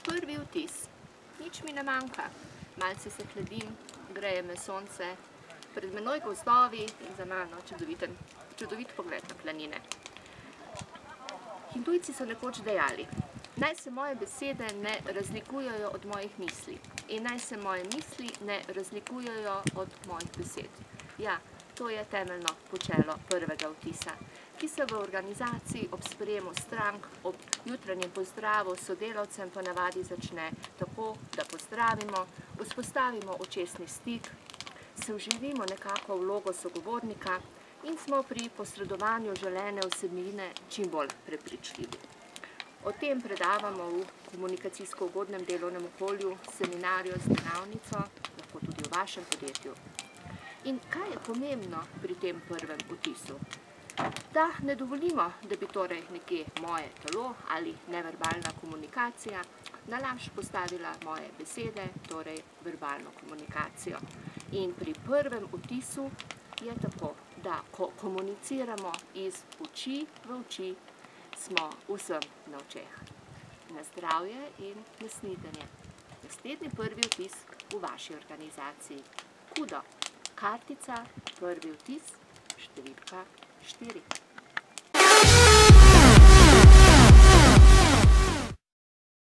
Prvi vtis. Nič mi ne manjka. Malce se hladim, greje me sonce, pred menoj gozdovi in za mano čudovit pogled na planine. Hindujci so nekoč dejali: naj se moje besede ne razlikujejo od mojih misli in naj se moje misli ne razlikujejo od mojih besed. Ja, to je temeljno počelo prvega vtisa, ki se v organizaciji ob sprejemu strank, ob jutranjem pozdravu sodelavcem ponavadi začne tako, da pozdravimo, vzpostavimo očesni stik, se vživimo nekako v vlogo sogovornika in smo pri posredovanju želene vsebine čim bolj prepričljivi. O tem predavamo v komunikacijsko ugodnem delovnem okolju, seminarju z delavnico, lahko tudi v vašem podjetju. In kaj je pomembno pri tem prvem vtisu? Da ne dovolimo, da bi torej nekje moje telo ali neverbalna komunikacija na laž postavila moje besede, torej verbalno komunikacijo. In pri prvem vtisu je tako, da ko komuniciramo iz oči v oči, smo vsem na očeh. Na zdravje in na snidenje. Naslednji prvi vtis v vaši organizaciji. Kudo. Kartica, prvi vtis, številka 4.